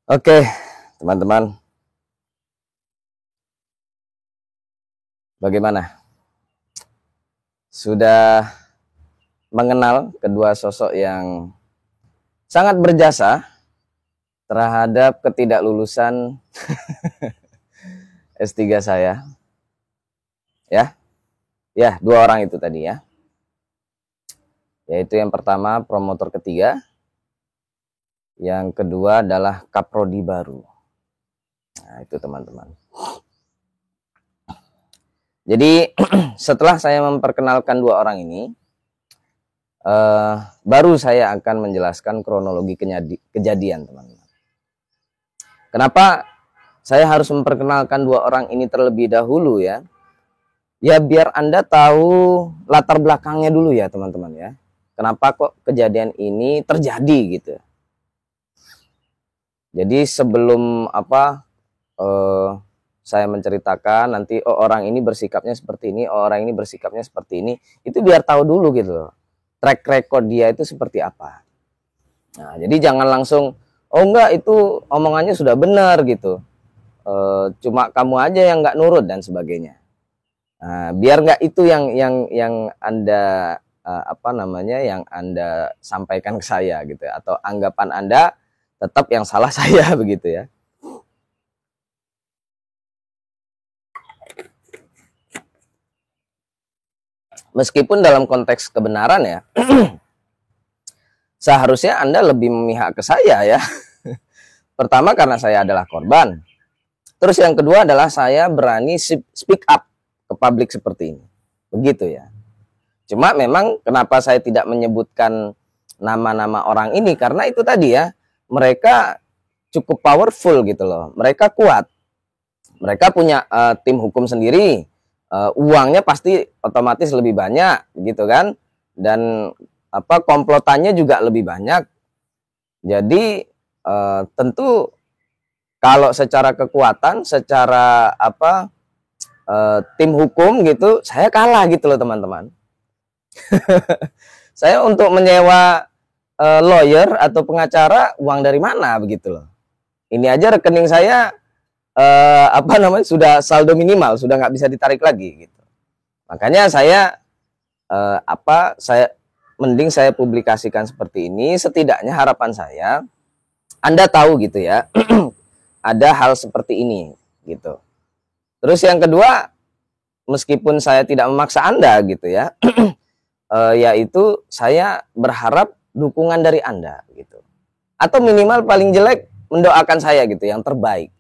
Oke, teman-teman, bagaimana? Sudah mengenal kedua sosok yang sangat berjasa terhadap ketidaklulusan S3 saya, ya? Ya, dua orang itu tadi ya. Yaitu yang pertama promotor ketiga, yang kedua adalah kaprodi baru. Nah, itu teman-teman. Jadi setelah saya memperkenalkan dua orang ini, baru saya akan menjelaskan kronologi kejadian, teman-teman. Kenapa saya harus memperkenalkan dua orang ini terlebih dahulu ya? Ya biar Anda tahu latar belakangnya dulu ya, teman-teman ya. Kenapa kok kejadian ini terjadi gitu. Jadi sebelum saya menceritakan nanti orang ini bersikapnya seperti ini, orang ini bersikapnya seperti ini, itu biar tahu dulu gitu. Track record dia itu seperti apa. Nah, jadi jangan langsung oh enggak itu omongannya sudah benar gitu. Cuma kamu aja yang nggak nurut dan sebagainya. Nah, biar nggak itu yang Anda yang Anda sampaikan ke saya gitu ya, atau anggapan Anda tetap yang salah saya begitu ya. Meskipun dalam konteks kebenaran ya, seharusnya Anda lebih memihak ke saya ya. Pertama karena saya adalah korban. Terus yang kedua adalah saya berani speak up ke publik seperti ini. Begitu ya. Cuma memang kenapa saya tidak menyebutkan nama-nama orang ini, karena itu tadi ya, mereka cukup powerful gitu loh. Mereka kuat. Mereka punya tim hukum sendiri. Uangnya pasti otomatis lebih banyak gitu kan. Dan komplotannya juga lebih banyak. Jadi tentu kalau secara kekuatan, secara tim hukum gitu, saya kalah gitu loh teman-teman. Saya untuk menyewa lawyer atau pengacara uang dari mana begitu loh. Ini aja rekening saya sudah saldo minimal, sudah nggak bisa ditarik lagi gitu. Makanya saya mending saya publikasikan seperti ini, setidaknya harapan saya Anda tahu gitu ya. Ada hal seperti ini gitu. Terus yang kedua, meskipun saya tidak memaksa Anda gitu ya, yaitu saya berharap dukungan dari Anda gitu. Atau minimal paling jelek mendoakan saya gitu yang terbaik.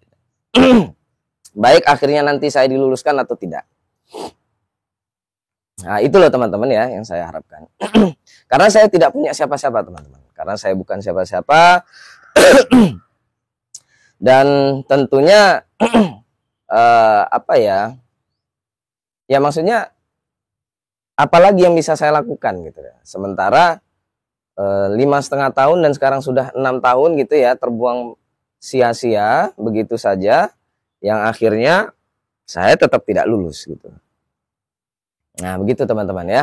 Baik akhirnya nanti saya diluluskan atau tidak. Nah, itu loh teman-teman ya yang saya harapkan. Karena saya tidak punya siapa-siapa teman-teman. Karena saya bukan siapa-siapa. Dan tentunya ya maksudnya apalagi yang bisa saya lakukan gitu ya. Sementara 5,5 tahun dan sekarang sudah 6 tahun gitu ya terbuang sia-sia begitu saja, yang akhirnya saya tetap tidak lulus gitu. Nah begitu teman-teman ya.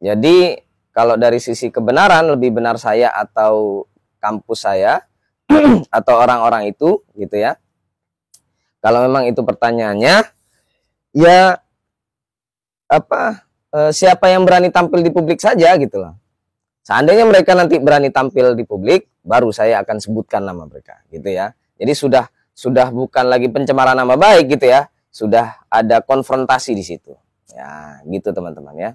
Jadi kalau dari sisi kebenaran, lebih benar saya atau kampus saya atau orang-orang itu gitu ya. Kalau memang itu pertanyaannya, ya siapa yang berani tampil di publik saja gitu loh. Seandainya mereka nanti berani tampil di publik, baru saya akan sebutkan nama mereka gitu ya. Jadi sudah bukan lagi pencemaran nama baik gitu ya. Sudah ada konfrontasi di situ. Ya, gitu teman-teman ya.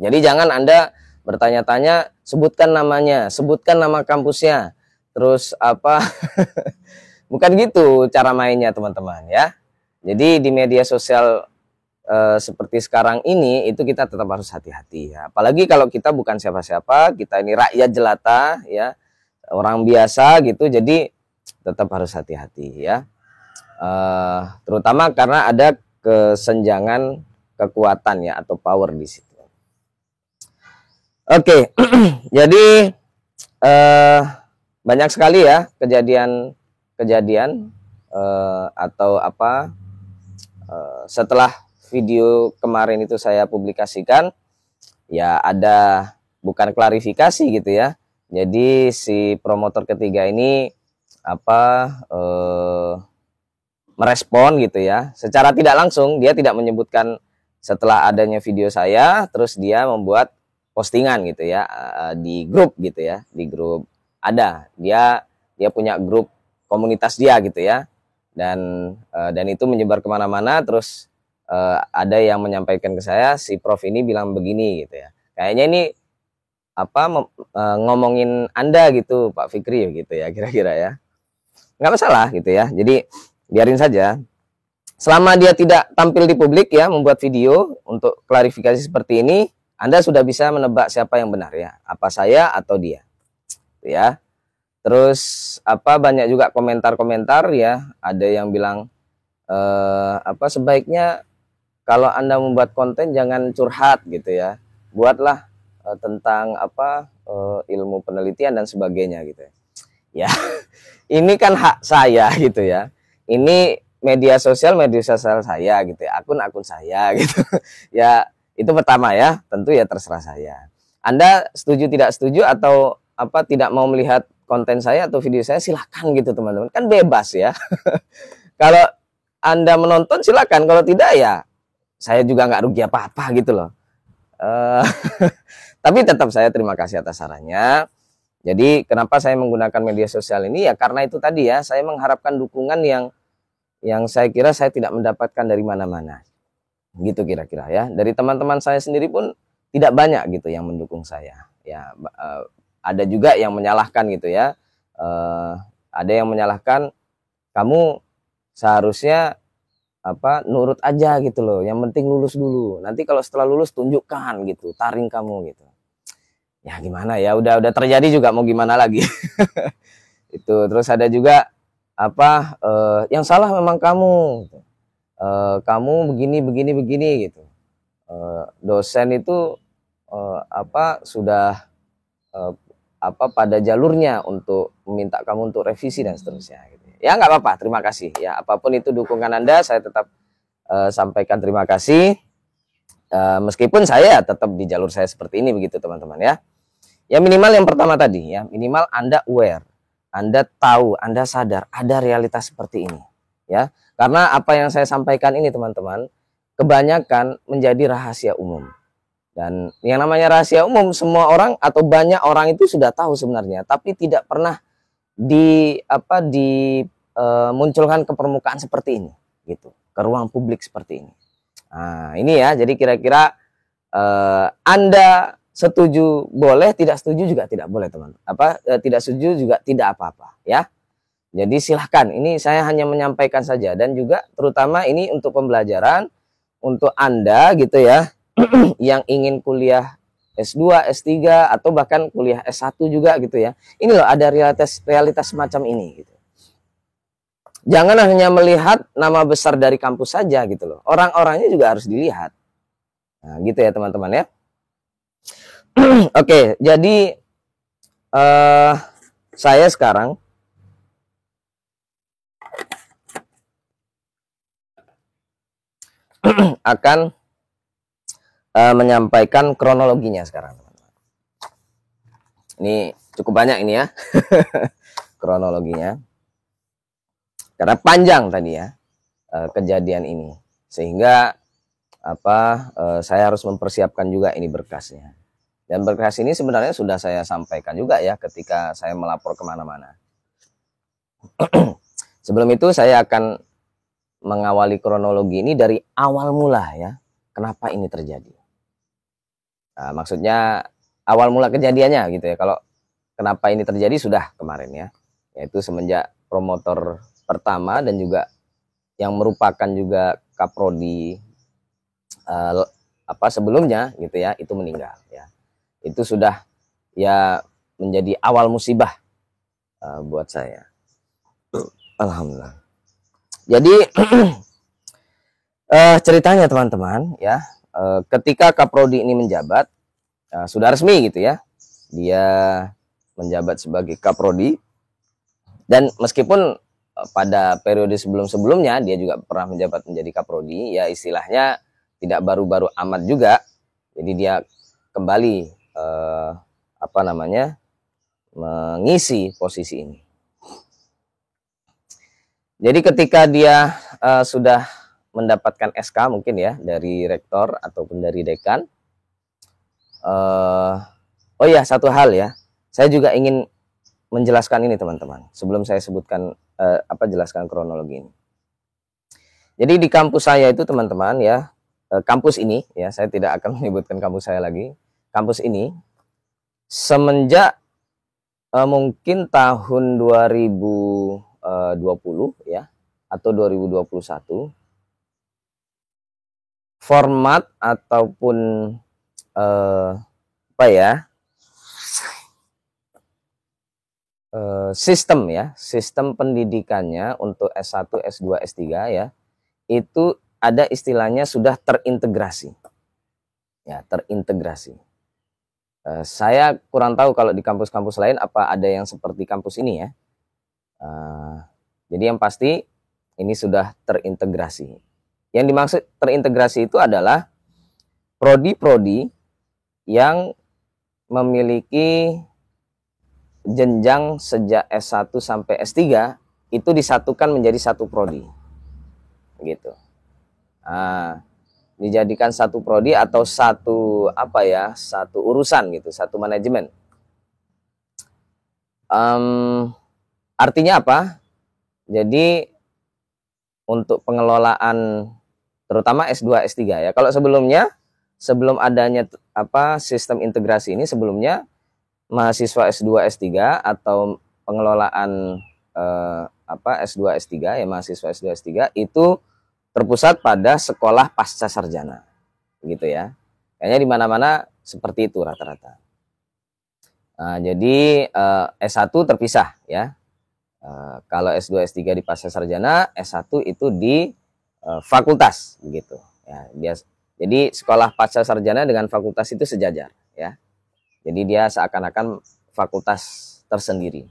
Jadi jangan Anda bertanya-tanya, sebutkan namanya, sebutkan nama kampusnya. Terus bukan gitu cara mainnya teman-teman ya. Jadi di media sosial seperti sekarang ini itu kita tetap harus hati-hati ya. Apalagi kalau kita bukan siapa-siapa, kita ini rakyat jelata ya, orang biasa gitu, jadi tetap harus hati-hati ya. Terutama karena ada kesenjangan kekuatan ya atau power di situ. Oke, jadi banyak sekali ya kejadian atau setelah video kemarin itu saya publikasikan, ya ada bukan klarifikasi gitu ya. Jadi si promotor ketiga ini apa merespon gitu ya. Secara tidak langsung dia tidak menyebutkan setelah adanya video saya, terus dia membuat postingan gitu ya di grup gitu ya, di grup ada dia punya grup komunitas dia gitu ya, dan itu menyebar kemana-mana. Terus ada yang menyampaikan ke saya, si Prof ini bilang begini gitu ya, kayaknya ini apa ngomongin Anda gitu Pak Fikri gitu ya, kira-kira ya, nggak masalah gitu ya, jadi biarin saja selama dia tidak tampil di publik ya, membuat video untuk klarifikasi seperti ini. Anda sudah bisa menebak siapa yang benar ya, apa saya atau dia gitu ya. Terus apa banyak juga komentar-komentar ya, ada yang bilang apa sebaiknya kalau Anda membuat konten jangan curhat gitu ya, buatlah tentang apa ilmu penelitian dan sebagainya gitu ya. Ini kan hak saya gitu ya, ini media sosial saya gitu ya, akun saya gitu ya. Itu pertama ya, tentu ya terserah saya. Anda setuju tidak setuju atau apa tidak mau melihat konten saya atau video saya, silahkan gitu teman-teman, kan bebas ya. Kalau Anda menonton silakan, kalau tidak ya saya juga nggak rugi apa-apa gitu loh. Tapi tetap saya terima kasih atas sarannya. Jadi kenapa saya menggunakan media sosial ini ya, karena itu tadi ya, saya mengharapkan dukungan yang saya kira saya tidak mendapatkan dari mana-mana. Gitu kira-kira ya. Dari teman-teman saya sendiri pun tidak banyak gitu yang mendukung saya. Ya ada juga yang menyalahkan gitu ya. Ada yang menyalahkan, kamu seharusnya apa nurut aja gitu loh, yang penting lulus dulu, nanti kalau setelah lulus tunjukkan gitu taring kamu gitu. Ya gimana ya, udah terjadi juga, mau gimana lagi. Itu terus ada juga apa yang salah memang kamu gitu. Kamu begini gitu. Dosen itu apa sudah apa pada jalurnya untuk meminta kamu untuk revisi dan seterusnya gitu. Ya nggak apa-apa, terima kasih ya, apapun itu dukungan Anda, saya tetap sampaikan terima kasih, meskipun saya tetap di jalur saya seperti ini begitu teman-teman ya. Ya minimal yang pertama tadi ya, minimal Anda aware, Anda tahu, Anda sadar ada realitas seperti ini ya. Karena apa yang saya sampaikan ini teman-teman, kebanyakan menjadi rahasia umum. Dan yang namanya rahasia umum, semua orang atau banyak orang itu sudah tahu sebenarnya, tapi tidak pernah munculkan ke permukaan seperti ini gitu, ke ruang publik seperti ini. Nah, ini ya, jadi kira-kira Anda setuju boleh, tidak setuju juga tidak boleh teman. Tidak setuju juga tidak apa-apa ya. Jadi silahkan, ini saya hanya menyampaikan saja, dan juga terutama ini untuk pembelajaran untuk Anda gitu ya yang ingin kuliah S2, S3 atau bahkan kuliah S1 juga gitu ya. Ini loh ada realitas semacam ini gitu. Jangan hanya melihat nama besar dari kampus saja gitu loh. Orang-orangnya juga harus dilihat. Nah, gitu ya teman-teman ya. Oke, jadi saya sekarang akan menyampaikan kronologinya sekarang. Ini cukup banyak ini ya kronologinya, karena panjang tadi ya kejadian ini, sehingga saya harus mempersiapkan juga ini berkasnya. Dan berkas ini sebenarnya sudah saya sampaikan juga ya ketika saya melapor kemana-mana. Sebelum itu saya akan mengawali kronologi ini dari awal mula ya, kenapa ini terjadi. Nah, maksudnya awal mula kejadiannya gitu ya. Kalau kenapa ini terjadi sudah kemarin ya, yaitu semenjak promotor pertama dan juga yang merupakan juga kaprodi sebelumnya gitu ya, itu meninggal ya. Itu sudah ya menjadi awal musibah buat saya. Alhamdulillah. Jadi ceritanya teman-teman ya, ketika kaprodi ini menjabat, sudah resmi gitu ya, dia menjabat sebagai kaprodi. Dan meskipun pada periode sebelum-sebelumnya dia juga pernah menjabat menjadi kaprodi, ya istilahnya tidak baru-baru amat juga. Jadi dia kembali mengisi posisi ini. Jadi ketika dia sudah mendapatkan SK mungkin ya dari rektor ataupun dari dekan. Oh ya, satu hal ya, saya juga ingin menjelaskan ini teman-teman. Sebelum saya sebutkan jelaskan kronologi ini. Jadi di kampus saya itu teman-teman ya, kampus ini ya, saya tidak akan menyebutkan kampus saya lagi. Kampus ini semenjak mungkin tahun 2020 ya atau 2021, format ataupun sistem pendidikannya untuk S1, S2, S3 ya, itu ada istilahnya sudah terintegrasi. Ya, terintegrasi. Saya kurang tahu kalau di kampus-kampus lain apa ada yang seperti kampus ini ya. Jadi yang pasti ini sudah terintegrasi. Yang dimaksud terintegrasi itu adalah prodi-prodi yang memiliki jenjang sejak S1 sampai S3 itu disatukan menjadi satu prodi. Gitu. Dijadikan satu prodi atau satu satu urusan gitu, satu manajemen. Artinya apa? Jadi untuk pengelolaan terutama S2, S3 ya. Kalau sebelum adanya sistem integrasi ini, sebelumnya mahasiswa S2, S3 atau pengelolaan S2, S3 ya, mahasiswa S2, S3 itu terpusat pada sekolah pasca sarjana. Gitu ya. Kayaknya di mana-mana seperti itu rata-rata. Jadi S1 terpisah ya. Kalau S2, S3 di pasca sarjana, S1 itu di fakultas begitu ya. Jadi sekolah pasca sarjana dengan fakultas itu sejajar ya. Jadi dia seakan-akan fakultas tersendiri,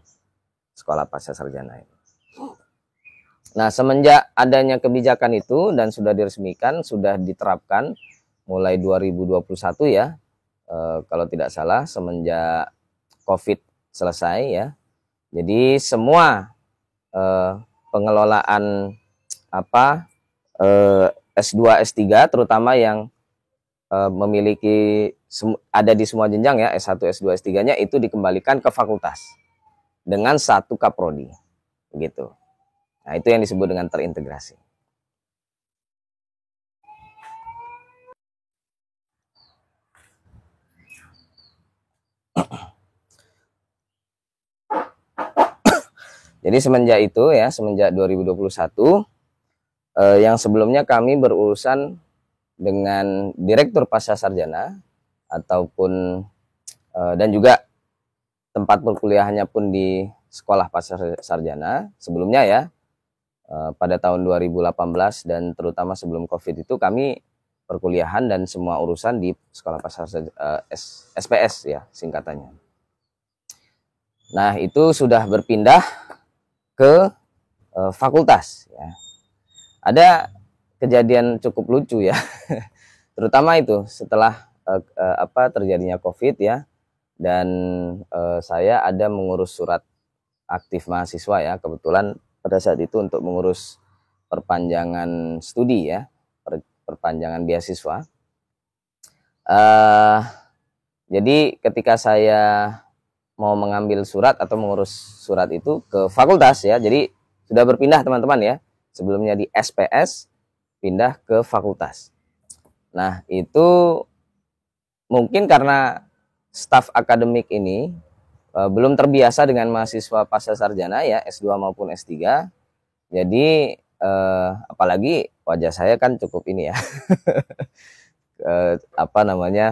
sekolah pasca sarjana itu. Nah, semenjak adanya kebijakan itu dan sudah diresmikan, sudah diterapkan mulai 2021 ya, kalau tidak salah semenjak COVID selesai ya. Jadi semua pengelolaan S2, S3 terutama yang memiliki ada di semua jenjang ya, S1, S2, S3-nya itu dikembalikan ke fakultas dengan satu kaprodi begitu. Nah, itu yang disebut dengan terintegrasi. Jadi semenjak itu ya, semenjak 2021 yang sebelumnya kami berurusan dengan direktur pasca sarjana ataupun dan juga tempat perkuliahannya pun di sekolah pasca sarjana sebelumnya ya, pada tahun 2018 dan terutama sebelum COVID itu kami perkuliahan dan semua urusan di sekolah pasca SPS ya singkatannya. Nah, itu sudah berpindah ke fakultas ya. Ada kejadian cukup lucu ya. Terutama itu setelah terjadinya COVID ya, dan saya ada mengurus surat aktif mahasiswa ya, kebetulan pada saat itu untuk mengurus perpanjangan studi ya, perpanjangan beasiswa. Jadi ketika saya mau mengambil surat atau mengurus surat itu ke fakultas ya, jadi sudah berpindah teman-teman ya, sebelumnya di SPS pindah ke fakultas. Nah, itu mungkin karena staf akademik ini belum terbiasa dengan mahasiswa pasca sarjana ya, S2 maupun S3. Jadi apalagi wajah saya kan cukup ini ya.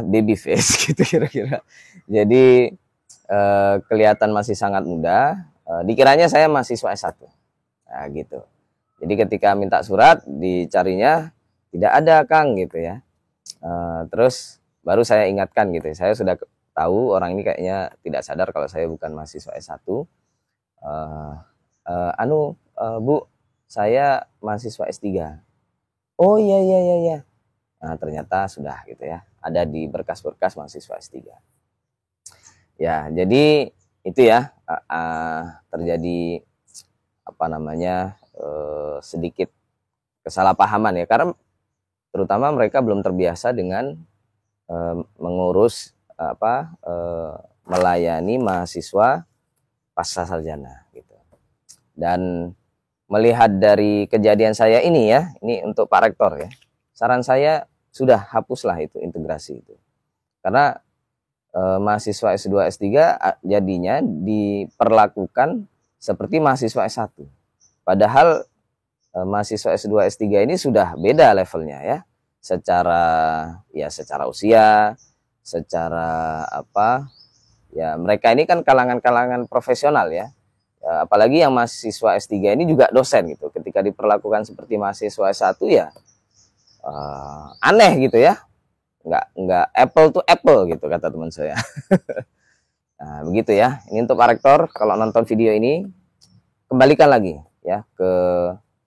Baby face gitu kira-kira. Jadi kelihatan masih sangat muda. Dikiranya saya mahasiswa S1. Nah, gitu. Jadi ketika minta surat dicarinya tidak ada Kang gitu ya. Terus baru saya ingatkan gitu. Saya sudah tahu orang ini kayaknya tidak sadar kalau saya bukan mahasiswa S1. Bu, saya mahasiswa S3. Oh iya. Nah, ternyata sudah gitu ya. Ada di berkas-berkas mahasiswa S3. Ya, jadi itu ya terjadi sedikit kesalahpahaman ya, karena terutama mereka belum terbiasa dengan mengurus melayani mahasiswa pasca sarjana gitu. Dan melihat dari kejadian saya ini ya, ini untuk Pak Rektor ya, saran saya sudah hapuslah itu integrasi itu, karena mahasiswa S2 S3 jadinya diperlakukan seperti mahasiswa S1, padahal mahasiswa S2 S3 ini sudah beda levelnya ya, secara usia, secara ya mereka ini kan kalangan-kalangan profesional ya. Apalagi yang mahasiswa S3 ini juga dosen gitu, ketika diperlakukan seperti mahasiswa S1 ya aneh gitu ya, nggak apple to apple gitu kata teman saya. Nah, begitu ya, ini untuk Pak Rektor, kalau nonton video ini kembalikan lagi ya ke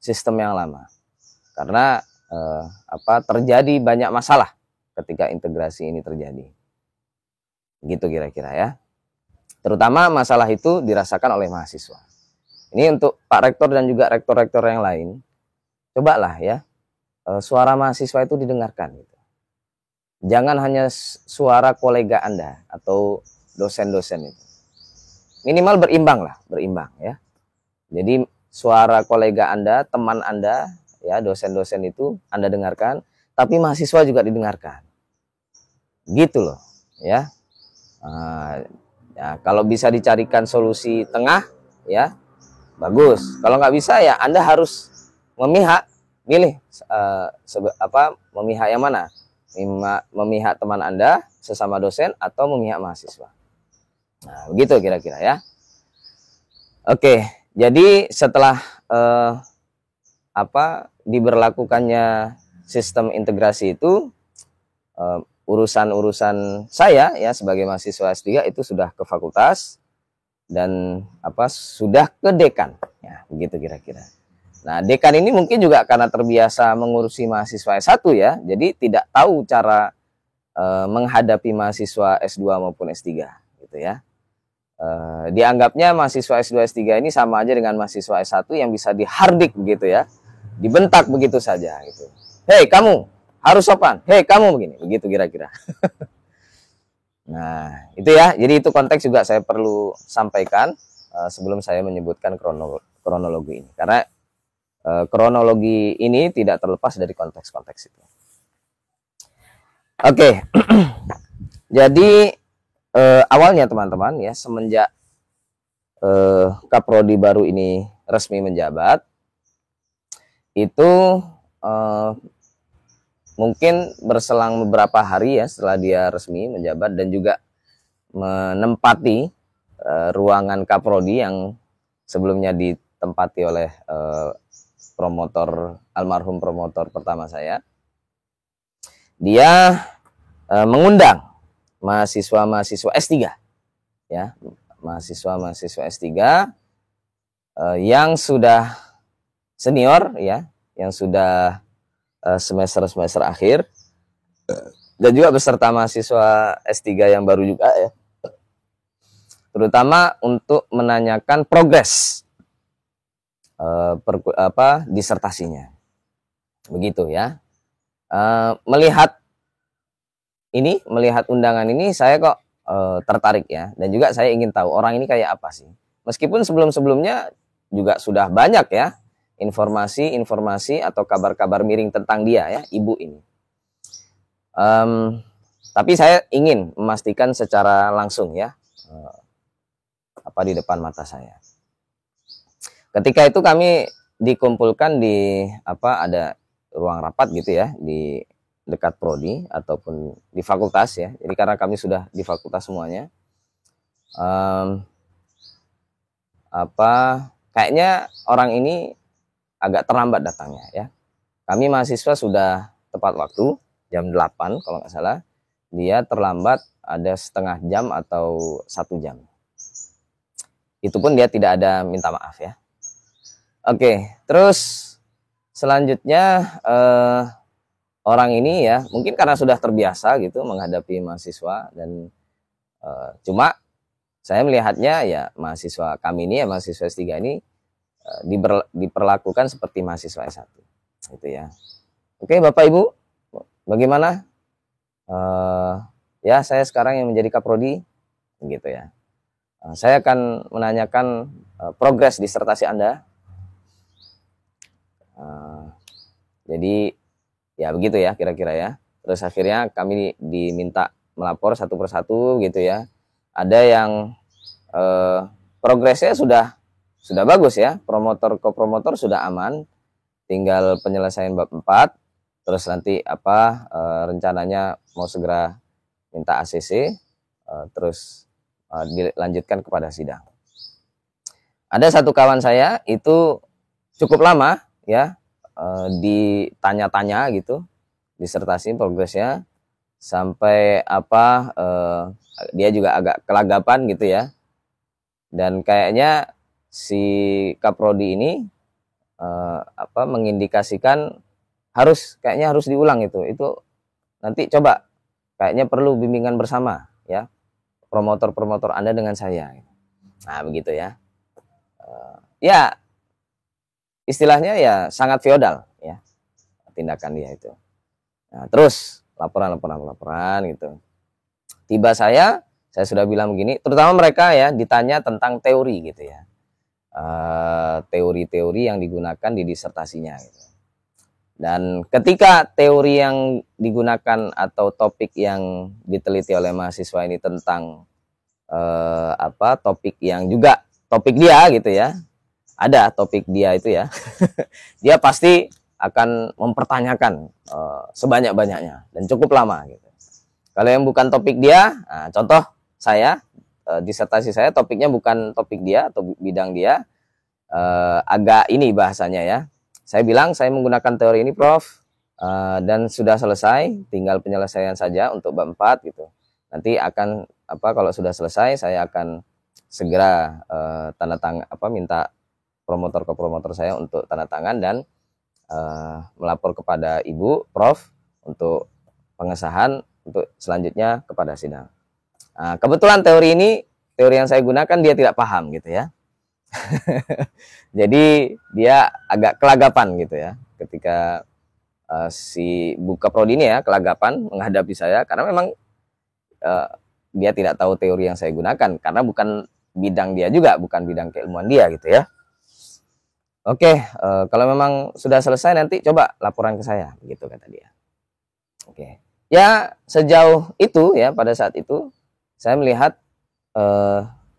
sistem yang lama, karena terjadi banyak masalah ketika integrasi ini terjadi. Gitu kira-kira ya. Terutama masalah itu dirasakan oleh mahasiswa. Ini untuk Pak Rektor dan juga rektor-rektor yang lain, cobalah ya suara mahasiswa itu didengarkan gitu. Jangan hanya suara kolega Anda atau dosen-dosen itu. Minimal berimbang ya. Jadi suara kolega Anda, teman Anda, ya dosen-dosen itu Anda dengarkan, tapi mahasiswa juga didengarkan. Gitu loh, ya. Ya, kalau bisa dicarikan solusi tengah, ya bagus. Kalau nggak bisa, ya Anda harus milih memihak yang mana? Memihak teman Anda sesama dosen atau memihak mahasiswa. Nah, begitu kira-kira ya. Oke, jadi setelah diberlakukannya sistem integrasi itu, urusan-urusan saya ya sebagai mahasiswa S3 itu sudah ke fakultas dan sudah ke dekan ya, begitu kira-kira. Nah, dekan ini mungkin juga karena terbiasa mengurusi mahasiswa S1 ya, jadi tidak tahu cara menghadapi mahasiswa S2 maupun S3 gitu ya. Dianggapnya mahasiswa S2 S3 ini sama aja dengan mahasiswa S1 yang bisa dihardik begitu ya, dibentak begitu saja gitu. Hei kamu harus sopan, hei kamu begini, begitu kira-kira. Nah itu ya, jadi itu konteks juga saya perlu sampaikan sebelum saya menyebutkan kronologi ini, karena kronologi ini tidak terlepas dari konteks-konteks itu. Oke, jadi awalnya teman-teman ya, semenjak Kaprodi baru ini resmi menjabat, itu mungkin berselang beberapa hari ya setelah dia resmi menjabat dan juga menempati ruangan Kaprodi yang sebelumnya ditempati oleh almarhum promotor pertama saya. Dia mengundang mahasiswa-mahasiswa S3 ya, mahasiswa-mahasiswa S3 yang sudah senior ya, yang sudah semester akhir, dan juga beserta mahasiswa S3 yang baru juga ya, terutama untuk menanyakan progres disertasinya, begitu ya. Melihat undangan ini, saya kok tertarik ya, dan juga saya ingin tahu orang ini kayak apa sih, meskipun sebelumnya juga sudah banyak ya informasi atau kabar-kabar miring tentang dia ya, ibu ini. Tapi saya ingin memastikan secara langsung ya, di depan mata saya. Ketika itu kami dikumpulkan di ada ruang rapat gitu ya, di dekat prodi ataupun di fakultas ya. Jadi karena kami sudah di fakultas semuanya, kayaknya orang ini agak terlambat datangnya ya. Kami mahasiswa sudah tepat waktu jam 8 kalau nggak salah. Dia terlambat ada setengah jam atau 1 jam. Itu pun dia tidak ada minta maaf ya. Oke, terus selanjutnya orang ini ya mungkin karena sudah terbiasa gitu menghadapi mahasiswa, dan cuma saya melihatnya ya mahasiswa kami ini ya, mahasiswa S3 ini diperlakukan seperti mahasiswa S1 gitu ya. Oke Bapak Ibu, bagaimana? Ya saya sekarang yang menjadi kaprodi gitu ya. Saya akan menanyakan progres disertasi Anda. Jadi ya begitu ya kira-kira ya. Terus akhirnya kami diminta melapor satu persatu gitu ya. Ada yang progresnya sudah bagus ya. Promotor kopromotor sudah aman. Tinggal penyelesaian bab 4. Terus nanti rencananya mau segera minta ACC. Terus dilanjutkan kepada sidang. Ada satu kawan saya itu cukup lama ya ditanya-tanya gitu disertasi progresnya sampai dia juga agak kelagapan gitu ya, dan kayaknya si kaprodi ini mengindikasikan kayaknya harus diulang itu nanti coba kayaknya perlu bimbingan bersama ya promotor Anda dengan saya. Nah begitu ya. Ya istilahnya ya sangat feodal ya tindakan dia itu. Nah, terus laporan gitu. Tiba saya sudah bilang begini, terutama mereka ya ditanya tentang teori gitu ya. Teori-teori yang digunakan di disertasinya gitu. Dan ketika teori yang digunakan atau topik yang diteliti oleh mahasiswa ini tentang topik yang juga topik dia gitu ya. Ada topik dia itu ya. Dia pasti akan mempertanyakan sebanyak-banyaknya dan cukup lama gitu. Kalau yang bukan topik dia, nah, contoh saya disertasi saya topiknya bukan topik dia atau bidang dia, agak ini bahasanya ya. Saya bilang saya menggunakan teori ini Prof, dan sudah selesai, tinggal penyelesaian saja untuk bab 4 gitu. Nanti akan kalau sudah selesai saya akan segera tanda tangan minta promotor ke promotor saya untuk tanda tangan dan melapor kepada Ibu Prof untuk pengesahan untuk selanjutnya kepada sidang. Nah, kebetulan teori yang saya gunakan dia tidak paham gitu ya. Jadi dia agak kelagapan gitu ya ketika si Bu Kaprodi ini ya kelagapan menghadapi saya karena memang dia tidak tahu teori yang saya gunakan karena bukan bidang dia juga, bukan bidang keilmuan dia gitu ya. Oke, kalau memang sudah selesai nanti coba laporan ke saya, begitu kata dia. Oke, ya sejauh itu ya pada saat itu saya melihat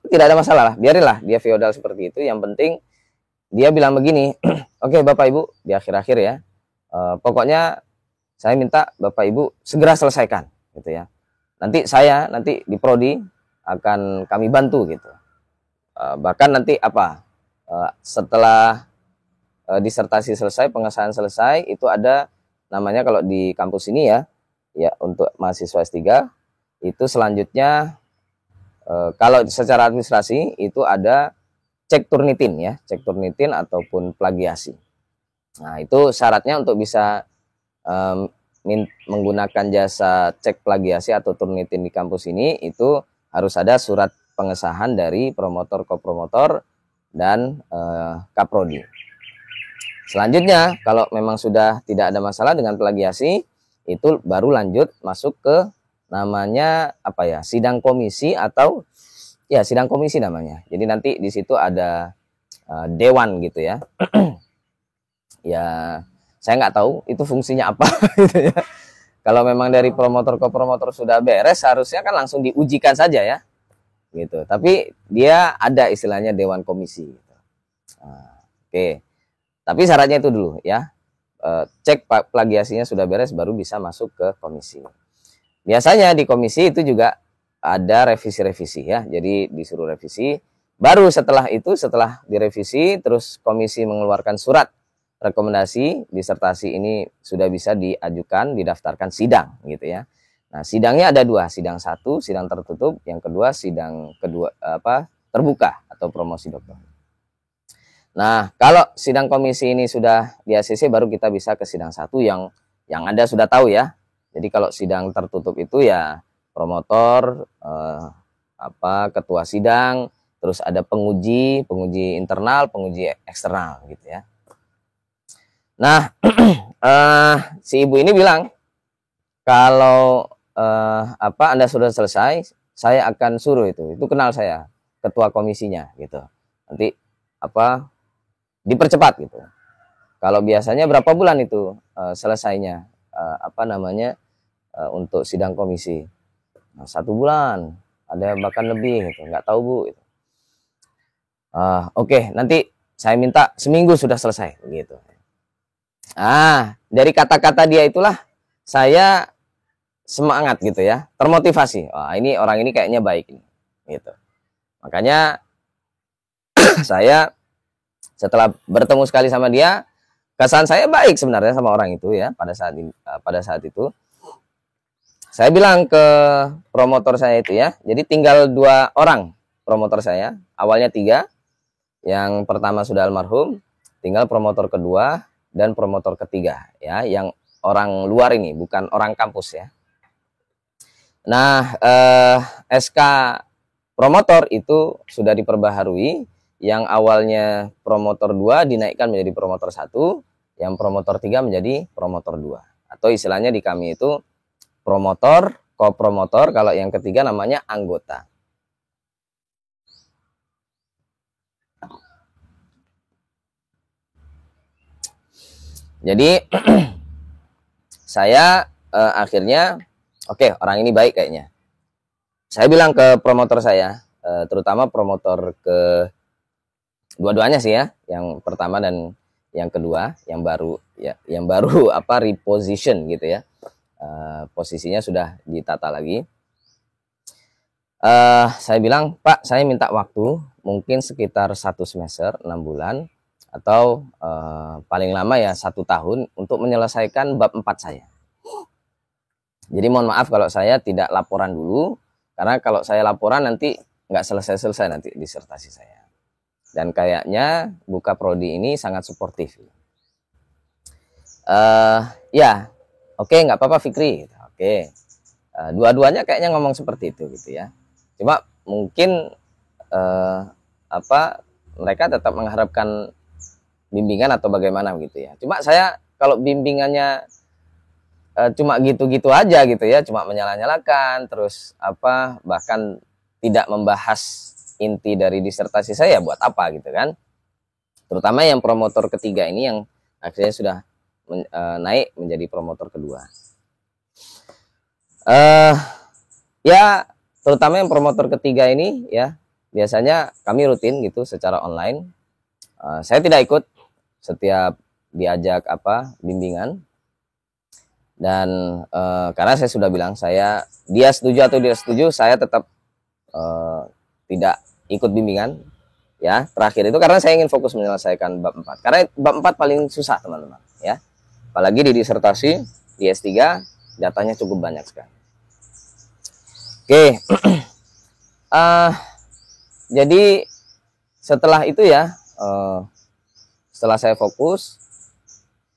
tidak ada masalah lah, biarinlah dia feodal seperti itu. Yang penting dia bilang begini, oke Bapak Ibu di akhir-akhir ya, pokoknya saya minta Bapak Ibu segera selesaikan, gitu ya. Nanti di prodi akan kami bantu gitu. Bahkan nanti setelah disertasi selesai, pengesahan selesai, itu ada namanya kalau di kampus ini ya untuk mahasiswa S3 itu selanjutnya kalau secara administrasi itu ada cek Turnitin ataupun plagiasi. Nah itu syaratnya untuk bisa menggunakan jasa cek plagiasi atau Turnitin di kampus ini itu harus ada surat pengesahan dari promotor, kopromotor, dan kaprodi. Selanjutnya, kalau memang sudah tidak ada masalah dengan plagiasi, itu baru lanjut masuk ke namanya sidang komisi atau ya sidang komisi namanya. Jadi nanti di situ ada dewan gitu ya. Ya saya nggak tahu itu fungsinya apa gitu ya. Kalau memang dari promotor ke promotor sudah beres, harusnya kan langsung diujikan saja ya, gitu. Tapi dia ada istilahnya dewan komisi. Gitu. Oke. Tapi syaratnya itu dulu ya, cek plagiasinya sudah beres baru bisa masuk ke komisi. Biasanya di komisi itu juga ada revisi-revisi ya, jadi disuruh revisi. Baru setelah direvisi, terus komisi mengeluarkan surat rekomendasi disertasi ini sudah bisa diajukan, didaftarkan sidang gitu ya. Nah sidangnya ada 2, sidang 1 sidang tertutup, yang kedua sidang terbuka atau promosi doktor. Nah, kalau sidang komisi ini sudah di ACC baru kita bisa ke sidang 1 yang Anda sudah tahu ya. Jadi kalau sidang tertutup itu ya promotor, ketua sidang, terus ada penguji internal, penguji eksternal gitu ya. Nah, si ibu ini bilang kalau Anda sudah selesai, saya akan suruh itu kenal saya, ketua komisinya gitu. Nanti dipercepat gitu. Kalau biasanya berapa bulan itu selesainya untuk sidang komisi? Nah, 1 bulan, ada bahkan lebih gitu. Nggak tahu Bu. Gitu. Oke, nanti saya minta seminggu sudah selesai gitu. Dari kata-kata dia itulah saya semangat gitu ya, termotivasi. Ini orang ini kayaknya baik ini, gitu. Makanya saya setelah bertemu sekali sama dia, kesan saya baik sebenarnya sama orang itu ya pada saat itu. Saya bilang ke promotor saya itu ya, jadi tinggal 2 orang promotor saya, awalnya 3, yang pertama sudah almarhum, tinggal promotor kedua dan promotor ketiga ya, yang orang luar ini, bukan orang kampus ya. Nah, SK promotor itu sudah diperbaharui, yang awalnya promotor 2 dinaikkan menjadi promotor 1, yang promotor 3 menjadi promotor 2. Atau istilahnya di kami itu promotor, kopromotor, kalau yang ketiga namanya anggota. Jadi saya akhirnya oke, orang ini baik kayaknya. Saya bilang ke promotor saya, terutama promotor ke dua-duanya sih ya, yang pertama dan yang kedua, yang baru reposition gitu ya, posisinya sudah ditata lagi. Saya bilang, Pak, saya minta waktu mungkin sekitar 1 semester, 6 bulan, atau paling lama ya 1 tahun untuk menyelesaikan bab 4 saya. Jadi mohon maaf kalau saya tidak laporan dulu, karena kalau saya laporan nanti nggak selesai-selesai nanti disertasi saya. Dan kayaknya Buka Prodi ini sangat suportif. Ya, oke, nggak apa-apa Fikri. Oke, dua-duanya kayaknya ngomong seperti itu gitu ya. Cuma mungkin mereka tetap mengharapkan bimbingan atau bagaimana gitu ya. Cuma saya kalau bimbingannya cuma gitu-gitu aja gitu ya, cuma menyala-nyalakan, terus bahkan tidak membahas inti dari disertasi saya, buat apa gitu kan. Terutama yang promotor ketiga ini yang akhirnya sudah naik menjadi promotor kedua. Ya terutama yang promotor ketiga ini ya, biasanya kami rutin gitu secara online. Saya tidak ikut setiap diajak bimbingan. Dan karena saya sudah bilang, dia setuju atau tidak setuju, saya tetap tidak ikut bimbingan ya. Terakhir itu karena saya ingin fokus menyelesaikan bab 4. Karena bab 4 paling susah teman-teman ya. Apalagi di disertasi, di S3 datanya cukup banyak sekali. Oke. Jadi setelah itu ya, setelah saya fokus,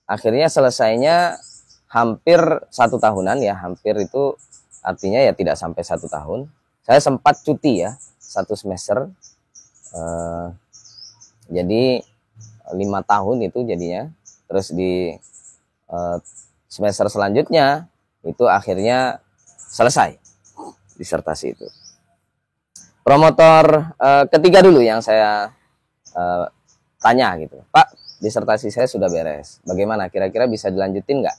akhirnya selesainya hampir 1 tahunan ya, hampir itu artinya ya tidak sampai 1 tahun. Saya sempat cuti ya 1 semester, jadi 5 tahun itu jadinya. Terus di semester selanjutnya itu akhirnya selesai disertasi itu. Promotor ketiga dulu yang saya tanya gitu, Pak, disertasi saya sudah beres, bagaimana, kira-kira bisa dilanjutin nggak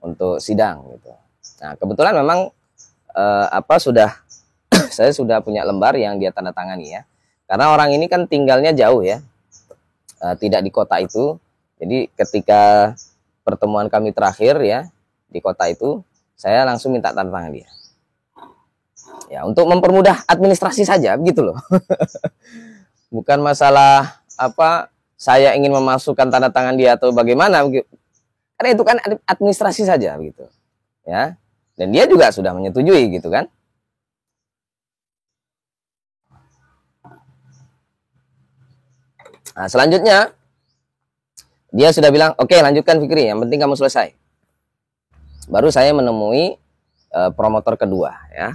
untuk sidang gitu. Nah kebetulan memang saya sudah punya lembar yang dia tanda tangani ya, karena orang ini kan tinggalnya jauh ya, tidak di kota itu. Jadi ketika pertemuan kami terakhir ya di kota itu, saya langsung minta tanda tangan dia ya, untuk mempermudah administrasi saja begitu loh. Bukan masalah saya ingin memasukkan tanda tangan dia atau bagaimana, karena itu kan administrasi saja begitu ya, dan dia juga sudah menyetujui gitu kan. Nah selanjutnya dia sudah bilang, oke, lanjutkan Fikri, yang penting kamu selesai. Baru saya menemui promotor kedua ya,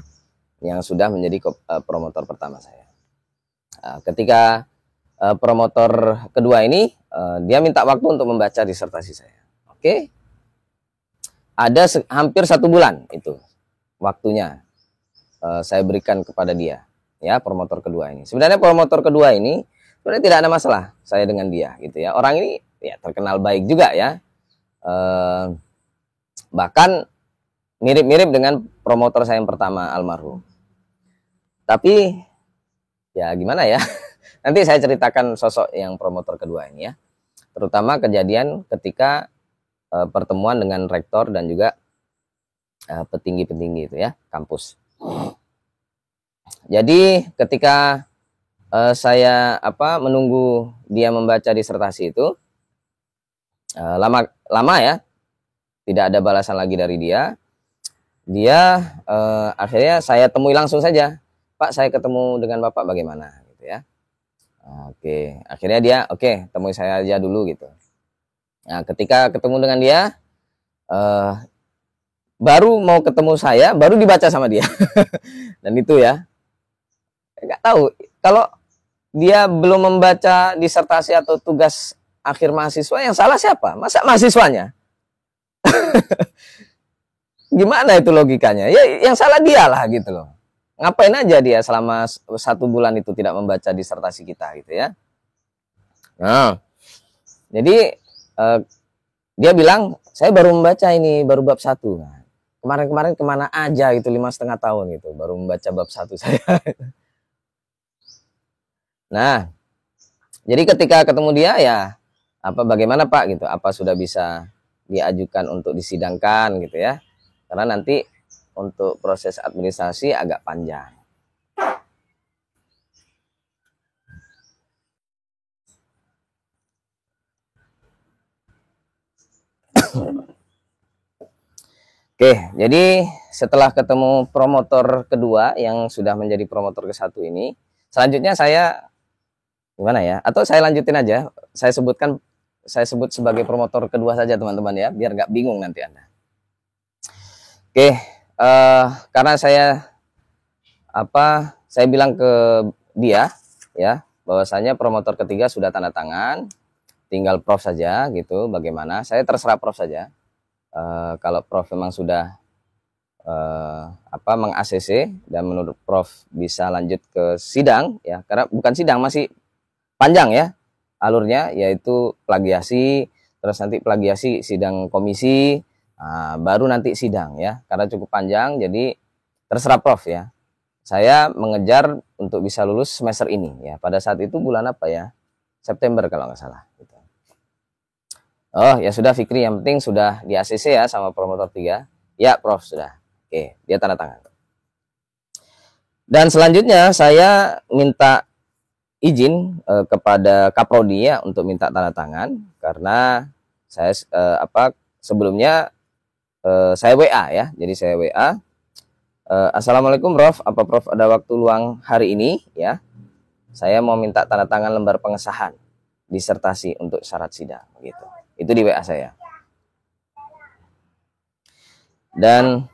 yang sudah menjadi promotor pertama saya. Ketika promotor kedua ini dia minta waktu untuk membaca disertasi saya. Oke, ada hampir 1 bulan itu waktunya saya berikan kepada dia, ya, promotor kedua ini. Sebenarnya promotor kedua ini sebenarnya tidak ada masalah saya dengan dia, gitu ya. Orang ini ya terkenal baik juga ya, bahkan mirip-mirip dengan promotor saya yang pertama almarhum. Tapi ya gimana ya? Nanti saya ceritakan sosok yang promotor kedua ini ya. Terutama kejadian ketika pertemuan dengan rektor dan juga petinggi-petinggi itu ya, kampus. Jadi ketika saya menunggu dia membaca disertasi itu lama ya, tidak ada balasan lagi dari dia. Akhirnya saya temui langsung saja. Pak, saya ketemu dengan Bapak bagaimana gitu ya. Oke, akhirnya dia temui saya aja dulu gitu. Nah, ketika ketemu dengan dia, baru mau ketemu saya, baru dibaca sama dia. Dan itu ya, nggak tahu kalau dia belum membaca disertasi atau tugas akhir mahasiswa, yang salah siapa? Masa mahasiswanya? Gimana itu logikanya? Ya, yang salah dia lah gitu loh. Ngapain aja dia selama 1 bulan itu tidak membaca disertasi kita gitu ya. Nah, jadi dia bilang, saya baru membaca ini, baru bab 1. Nah, kemarin-kemarin kemana aja gitu, 5,5 tahun gitu, baru membaca bab 1 saya. Nah, jadi ketika ketemu dia ya, bagaimana Pak gitu, apa sudah bisa diajukan untuk disidangkan gitu ya. Karena nanti untuk proses administrasi agak panjang. Oke, jadi setelah ketemu promotor kedua yang sudah menjadi promotor ke-1 ini, selanjutnya saya gimana ya? Atau saya lanjutin aja, saya sebut sebagai promotor kedua saja teman-teman ya, biar nggak bingung nanti Anda. Oke, karena saya bilang ke dia ya, bahwasanya promotor ketiga sudah tanda tangan, tinggal Prof saja gitu. Bagaimana? Saya terserah Prof saja. Kalau Prof memang sudah meng-ACC dan menurut Prof bisa lanjut ke sidang ya, karena bukan sidang, masih panjang ya alurnya, yaitu plagiasi, terus nanti plagiasi sidang komisi, baru nanti sidang ya, karena cukup panjang. Jadi terserah Prof ya. Saya mengejar untuk bisa lulus semester ini ya. Pada saat itu bulan apa ya? September kalau nggak salah gitu. Oh ya sudah Fikri, yang penting sudah di ACC ya sama promotor 3. Ya Prof sudah. Oke, dia tanda tangan. Dan selanjutnya saya minta izin kepada Kaprodi ya untuk minta tanda tangan, karena saya sebelumnya saya WA ya. Jadi saya WA, Assalamualaikum Prof, apa Prof ada waktu luang hari ini ya? Saya mau minta tanda tangan lembar pengesahan disertasi untuk syarat sidang gitu. Itu di WA saya. Dan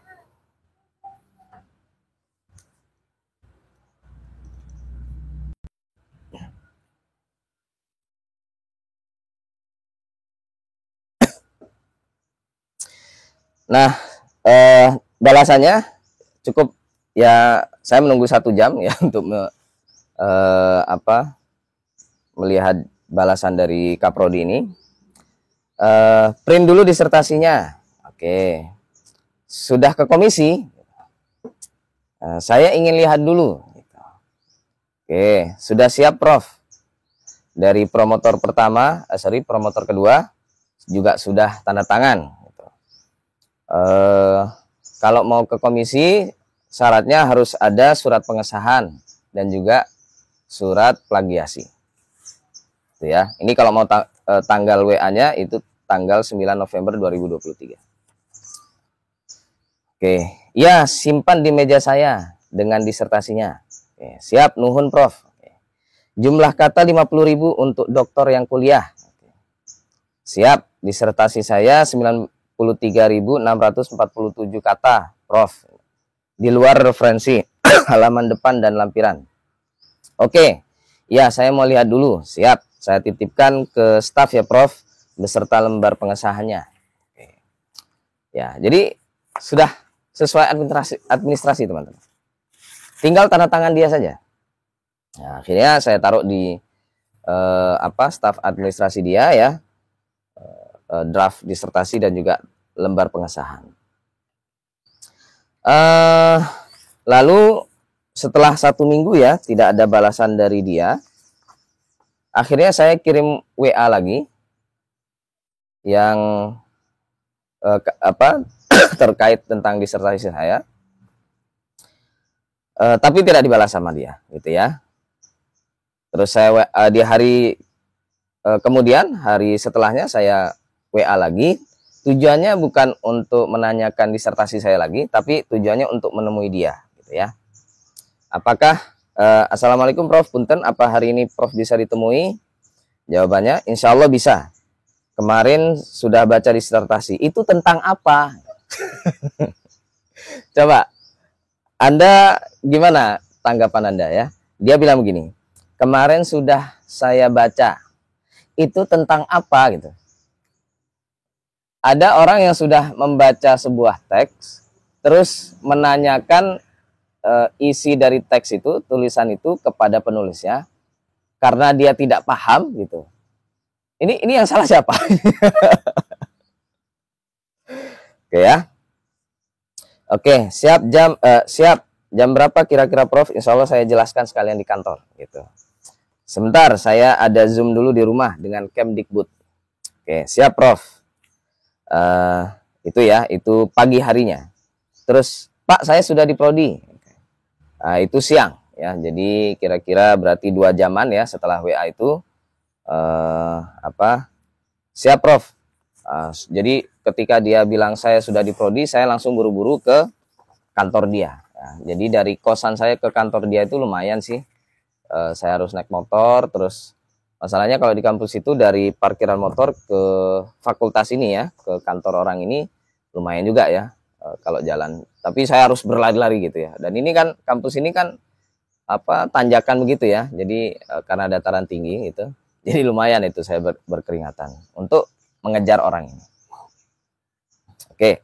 nah, balasannya cukup ya, saya menunggu 1 jam ya untuk melihat balasan dari Kaprodi ini. Print dulu disertasinya. Oke. Sudah ke komisi. Saya ingin lihat dulu. Oke, sudah siap Prof. Dari promotor promotor kedua juga sudah tanda tangan. Kalau mau ke komisi, syaratnya harus ada surat pengesahan dan juga surat plagiasi. Itu ya. Ini kalau mau tanggal WA-nya itu tanggal 9 November 2023. Oke, ya simpan di meja saya dengan disertasinya. Oke, siap, nuhun Prof. Oke. Jumlah kata 50.000 untuk doktor yang kuliah. Oke. Siap, disertasi saya 93.647 kata, Prof. Di luar referensi, halaman depan dan lampiran. Oke, Ya, saya mau lihat dulu. Siap. Saya titipkan ke staf ya, Prof, beserta lembar pengesahannya. Oke. Ya, jadi sudah sesuai administrasi teman-teman. Tinggal tanda tangan dia saja. Nah, akhirnya saya taruh di staf administrasi dia ya, draft disertasi dan juga lembar pengesahan. Lalu setelah 1 minggu ya tidak ada balasan dari dia, akhirnya saya kirim WA lagi yang terkait tentang disertasi saya, tapi tidak dibalas sama dia, gitu ya. Terus saya di hari kemudian hari setelahnya saya WA lagi. Tujuannya bukan untuk menanyakan disertasi saya lagi, tapi tujuannya untuk menemui dia, gitu ya. Apakah Assalamualaikum Prof, punten, apa hari ini Prof bisa ditemui? Jawabannya, insya Allah bisa. Kemarin sudah baca disertasi. Itu tentang apa? Coba, Anda gimana tanggapan Anda ya? Dia bilang begini, kemarin sudah saya baca. Itu tentang apa gitu? Ada orang yang sudah membaca sebuah teks, terus menanyakan isi dari teks itu, tulisan itu kepada penulisnya, karena dia tidak paham gitu. Ini yang salah siapa? Oke ya. Oke, siap jam berapa kira-kira Prof? Insya Allah saya jelaskan sekalian di kantor gitu. Sebentar, saya ada Zoom dulu di rumah dengan Kemdikbud. Oke, siap Prof. Itu ya, itu pagi harinya. Terus, Pak, saya sudah di prodi. Itu siang ya. Jadi kira-kira berarti 2 jaman ya setelah WA itu. Siap Prof. Jadi ketika dia bilang saya sudah di prodi, saya langsung buru-buru ke kantor dia. Jadi dari kosan saya ke kantor dia itu lumayan sih. Saya harus naik motor, terus masalahnya kalau di kampus itu dari parkiran motor ke fakultas ini ya, ke kantor orang ini lumayan juga ya kalau jalan. Tapi saya harus berlari-lari gitu ya. Dan ini kan kampus ini kan tanjakan begitu ya. Jadi karena dataran tinggi gitu. Jadi lumayan itu saya berkeringatan untuk mengejar orang ini. Oke.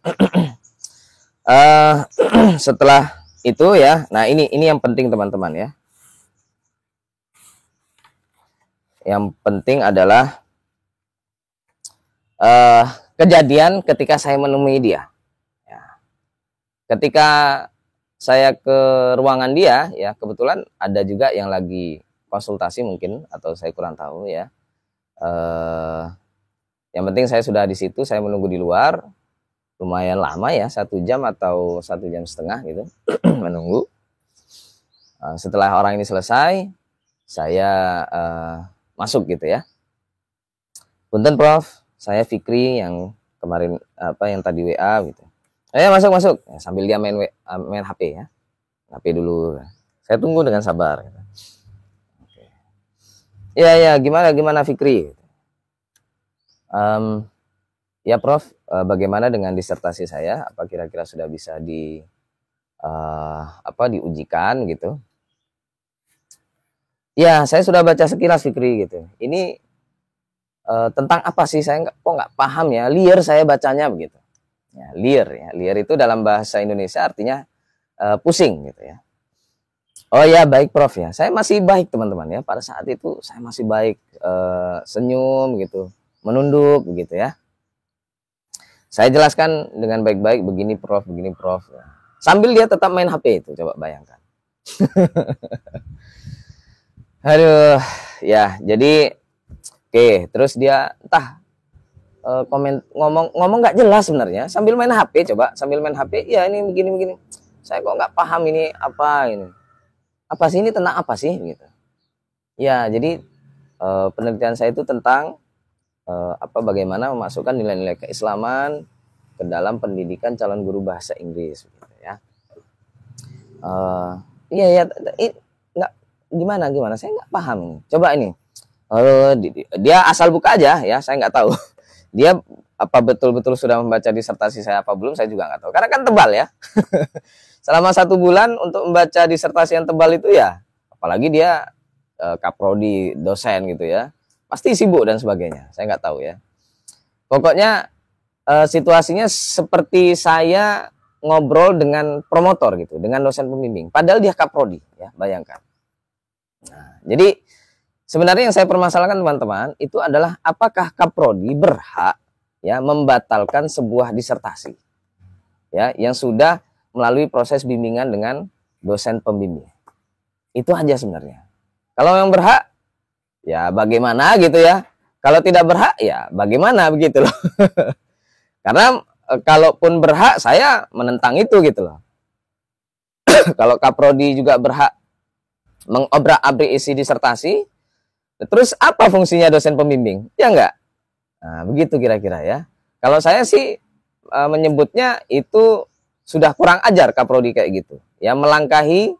Setelah itu ya, nah ini yang penting teman-teman ya. Yang penting adalah kejadian ketika saya menemui dia. Ya. Ketika saya ke ruangan dia, ya kebetulan ada juga yang lagi konsultasi mungkin, atau saya kurang tahu ya. Yang penting saya sudah di situ, saya menunggu di luar, lumayan lama ya, 1 jam atau 1,5 jam gitu menunggu. Setelah orang ini selesai, saya masuk gitu ya. Punten Prof, saya Fikri yang kemarin yang tadi WA gitu. Ayo masuk ya, sambil dia main HP ya. HP dulu. Saya tunggu dengan sabar gitu. Oke. Ya gimana Fikri? Ya Prof, bagaimana dengan disertasi saya? Apa kira-kira sudah bisa diujikan gitu? Ya, saya sudah baca sekilas Fikri gitu. Ini tentang apa sih? Saya kok nggak paham ya. Liar saya bacanya begitu. Ya, liar ya. Liar itu dalam bahasa Indonesia artinya pusing gitu ya. Oh ya, baik Prof ya. Saya masih baik teman-teman ya. Pada saat itu saya masih baik, senyum gitu, menunduk begitu ya. Saya jelaskan dengan baik-baik, begini Prof. Sambil dia tetap main HP itu, coba bayangkan. Aduh, ya jadi oke, terus dia entah ngomong nggak jelas sebenarnya, sambil main HP, sambil main HP, ya ini begini. Saya kok nggak paham ini apa ini. Apa sih ini tentang apa sih gitu. Ya, jadi penelitian saya itu tentang bagaimana memasukkan nilai-nilai keislaman ke dalam pendidikan calon guru bahasa Inggris gitu ya. Gimana saya nggak paham. Coba ini dia asal buka aja ya, saya nggak tahu dia apa betul-betul sudah membaca disertasi saya apa belum, saya juga nggak tahu karena kan tebal ya. Selama 1 bulan untuk membaca disertasi yang tebal itu ya, apalagi dia kaprodi, dosen gitu ya. Pasti sibuk dan sebagainya. Saya nggak tahu ya. Pokoknya situasinya seperti saya ngobrol dengan promotor gitu, dengan dosen pembimbing. Padahal dia kaprodi, ya, bayangkan. Nah, jadi sebenarnya yang saya permasalahkan teman-teman itu adalah apakah kaprodi berhak ya membatalkan sebuah disertasi ya yang sudah melalui proses bimbingan dengan dosen pembimbing. Itu aja sebenarnya. Kalau yang berhak ya bagaimana gitu ya. Kalau tidak berhak ya bagaimana begitu loh. Karena kalaupun berhak saya menentang itu gitu loh. Kalau kaprodi juga berhak mengobrak-abrik isi disertasi, terus apa fungsinya dosen pembimbing? Ya enggak? Nah, begitu kira-kira ya. Kalau saya sih menyebutnya itu sudah kurang ajar kaprodi kayak gitu. Ya melangkahi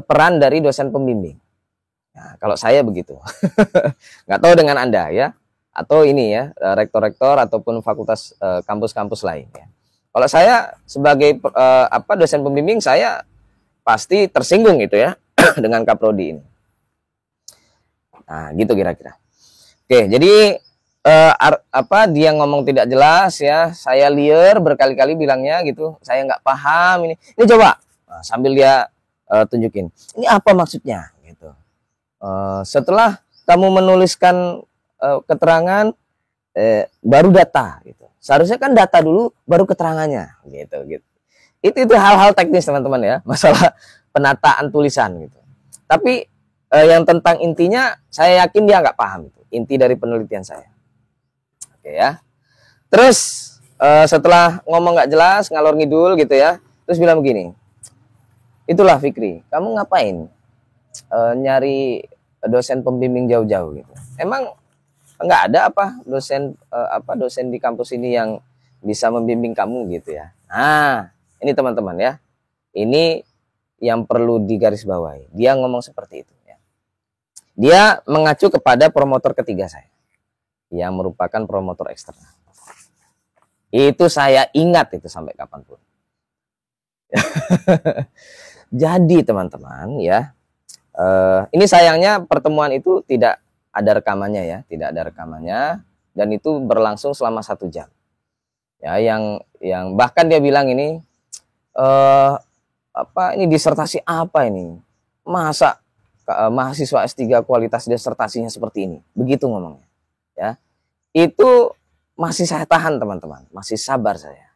peran dari dosen pembimbing. Nah, kalau saya begitu. Nggak tahu dengan Anda ya. Atau ini ya, rektor-rektor ataupun fakultas kampus-kampus lain ya. Kalau saya sebagai dosen pembimbing saya pasti tersinggung gitu ya dengan kaprodi ini. Nah, gitu kira-kira. Oke, jadi dia ngomong tidak jelas ya, saya liar berkali-kali bilangnya gitu, saya nggak paham ini. Ini coba sambil dia tunjukin. Ini apa maksudnya gitu. Setelah kamu menuliskan keterangan baru data gitu. Seharusnya kan data dulu baru keterangannya gitu. Itu hal-hal teknis teman-teman ya, masalah penataan tulisan gitu. Tapi yang tentang intinya saya yakin dia nggak paham itu, inti dari penelitian saya. Oke ya. Terus setelah ngomong nggak jelas, ngalor ngidul gitu ya, terus bilang begini. Itulah Fikri, kamu ngapain nyari dosen pembimbing jauh-jauh gitu? Emang nggak ada dosen di kampus ini yang bisa membimbing kamu gitu ya? Nah, ini teman-teman ya, ini yang perlu digarisbawahi. Dia ngomong seperti itu ya. Dia mengacu kepada promotor ketiga saya, yang merupakan promotor eksternal. Itu saya ingat itu sampai kapanpun. Jadi teman-teman ya, ini sayangnya pertemuan itu tidak ada rekamannya ya, tidak ada rekamannya, dan itu berlangsung selama 1 jam. Ya, yang bahkan dia bilang ini ini disertasi apa ini? Masa mahasiswa S3 kualitas disertasinya seperti ini? Begitu ngomongnya. Ya. Itu masih saya tahan teman-teman, masih sabar saya.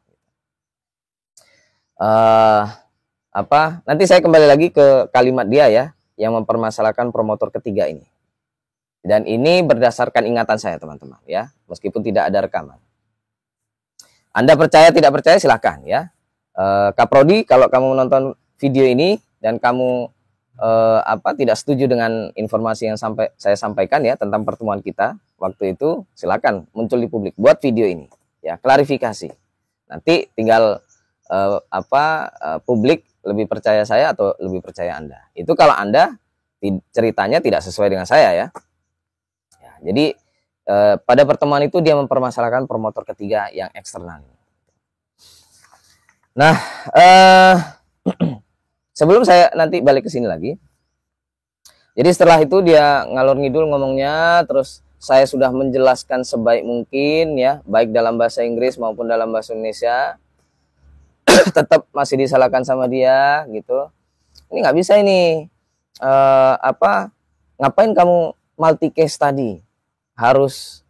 Nanti saya kembali lagi ke kalimat dia ya, yang mempermasalahkan promotor ketiga ini. Dan ini berdasarkan ingatan saya teman-teman ya, meskipun tidak ada rekaman. Anda percaya tidak percaya silahkan ya. Kaprodi, kalau kamu menonton video ini dan kamu tidak setuju dengan informasi yang saya sampaikan ya tentang pertemuan kita waktu itu, silakan muncul di publik, buat video ini ya, klarifikasi. Nanti tinggal publik lebih percaya saya atau lebih percaya Anda. Itu kalau Anda ceritanya tidak sesuai dengan saya ya. Jadi pada pertemuan itu dia mempermasalahkan promotor ketiga yang eksternal. Nah, sebelum saya nanti balik ke sini lagi. Jadi setelah itu dia ngalor ngidul ngomongnya, terus saya sudah menjelaskan sebaik mungkin ya, baik dalam bahasa Inggris maupun dalam bahasa Indonesia. Tetap masih disalahkan sama dia gitu. Ini nggak bisa ini. Ngapain kamu multi case study? Harus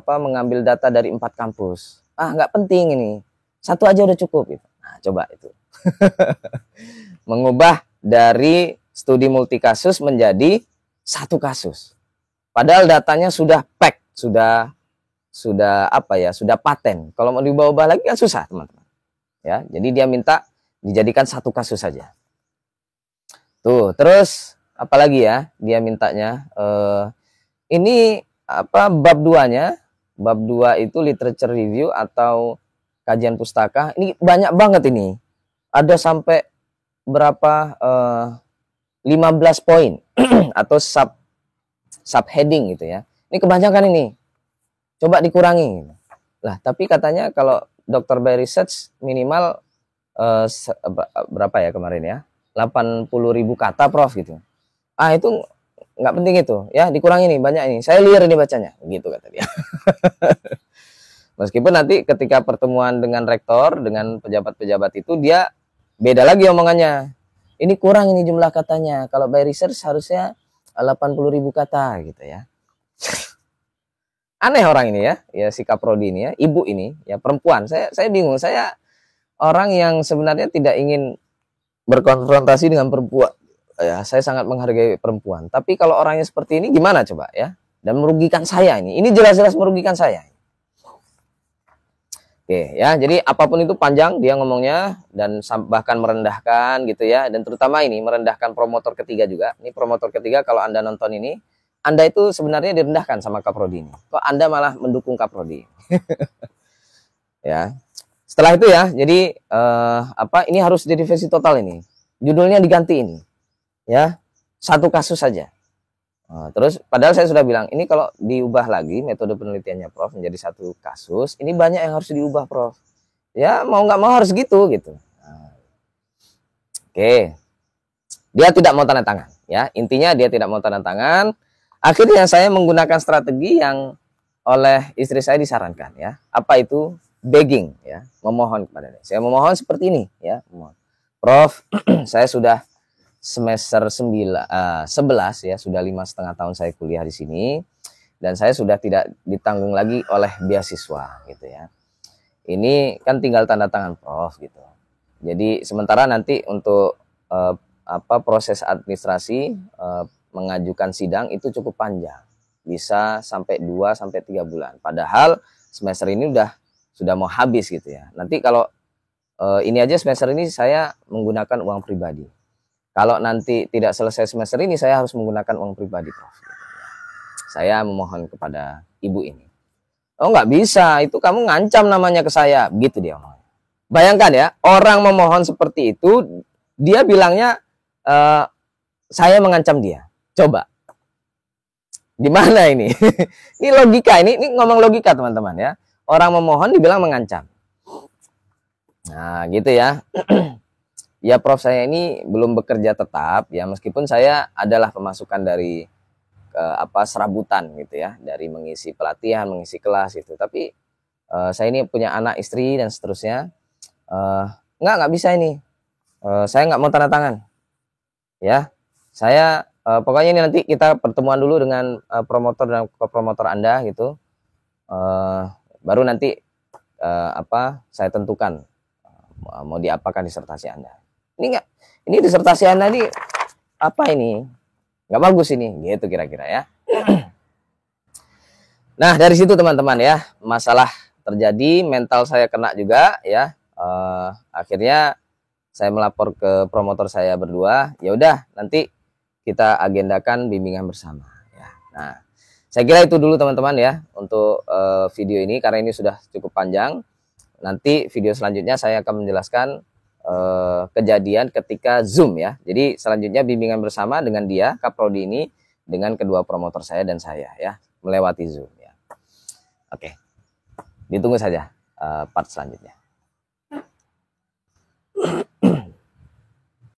mengambil data dari 4 kampus. Nggak penting ini. 1 aja udah cukup gitu. Nah, coba itu. Mengubah dari studi multi kasus menjadi 1 kasus. Padahal datanya sudah pack, sudah paten. Kalau mau diubah-ubah lagi kan susah, teman-teman. Ya, jadi dia minta dijadikan 1 kasus saja. Tuh, terus apalagi ya? Dia mintanya ini bab 2-nya, bab 2 itu literature review atau kajian pustaka. Ini banyak banget ini. Ada sampai berapa 15 poin atau subheading gitu ya. Ini kebanyakan ini. Coba dikurangi. Lah, tapi katanya kalau Dr. by Research minimal berapa ya kemarin ya? 80.000 kata Prof gitu. ah itu nggak penting itu ya, dikurangi nih banyak ini, saya liar ini bacanya, gitu kata dia. Meskipun nanti ketika pertemuan dengan rektor, dengan pejabat-pejabat itu dia beda lagi omongannya. Ini kurang ini jumlah katanya. Kalau by research harusnya 80.000 kata gitu ya. Aneh orang ini ya si Kaprodi ini ya, ibu ini ya perempuan. Saya bingung. Saya orang yang sebenarnya tidak ingin berkonfrontasi dengan perempuan. Ya, saya sangat menghargai perempuan. Tapi kalau orangnya seperti ini gimana coba ya? Dan merugikan saya ini. Ini jelas-jelas merugikan saya. Oke ya, jadi apapun itu panjang dia ngomongnya dan bahkan merendahkan gitu ya, dan terutama ini merendahkan promotor ketiga juga. Ini promotor ketiga kalau Anda nonton ini, Anda itu sebenarnya direndahkan sama Kaprodi ini. Kok Anda malah mendukung Kaprodi? Ya. Setelah itu ya, jadi ini harus direvisi total ini. Judulnya diganti ini. Ya. Satu kasus saja. Terus padahal saya sudah bilang ini kalau diubah lagi metode penelitiannya Prof menjadi satu kasus, ini banyak yang harus diubah Prof. Ya mau nggak mau harus gitu. Oke, dia tidak mau tanda tangan. Ya intinya dia tidak mau tanda tangan. Akhirnya saya menggunakan strategi yang oleh istri saya disarankan ya. Apa itu? Begging ya, memohon kepada dia. Saya memohon seperti ini ya, Prof, saya sudah semester 11 ya, sudah 5,5 tahun saya kuliah di sini dan saya sudah tidak ditanggung lagi oleh beasiswa gitu ya. Ini kan tinggal tanda tangan Prof gitu. Jadi sementara nanti untuk proses administrasi mengajukan sidang itu cukup panjang. Bisa sampai 2 sampai 3 bulan. Padahal semester ini sudah mau habis gitu ya. Nanti kalau ini aja semester ini saya menggunakan uang pribadi. Kalau nanti tidak selesai semester ini, saya harus menggunakan uang pribadi, Prof. Saya memohon kepada ibu ini. Oh, nggak bisa, itu kamu ngancam namanya ke saya. Begitu dia omongnya. Bayangkan ya, orang memohon seperti itu, dia bilangnya, saya mengancam dia. Coba. Gimana ini? Ini logika, ini ngomong logika, teman-teman ya. Orang memohon dibilang mengancam. Nah, gitu ya. Ya Prof, saya ini belum bekerja tetap ya, meskipun saya adalah pemasukan dari serabutan gitu ya, dari mengisi pelatihan, mengisi kelas gitu. Tapi saya ini punya anak, istri dan seterusnya. Nggak bisa ini. Saya nggak mau tanda tangan. Ya, saya pokoknya ini nanti kita pertemuan dulu dengan promotor dan promotor Anda gitu. Baru nanti saya tentukan mau diapakan disertasi Anda. Ini disertasi Anda ini apa ini? Nggak bagus ini, gitu kira-kira ya. Nah, dari situ teman-teman ya, masalah terjadi, mental saya kena juga ya. Akhirnya saya melapor ke promotor saya berdua. Ya udah, nanti kita agendakan bimbingan bersama ya. Nah, saya kira itu dulu teman-teman ya untuk video ini karena ini sudah cukup panjang. Nanti video selanjutnya saya akan menjelaskan kejadian ketika Zoom ya. Jadi selanjutnya bimbingan bersama dengan dia, Kaprodi ini, dengan kedua promotor saya dan saya ya, melewati Zoom ya. Oke, ditunggu saja part selanjutnya.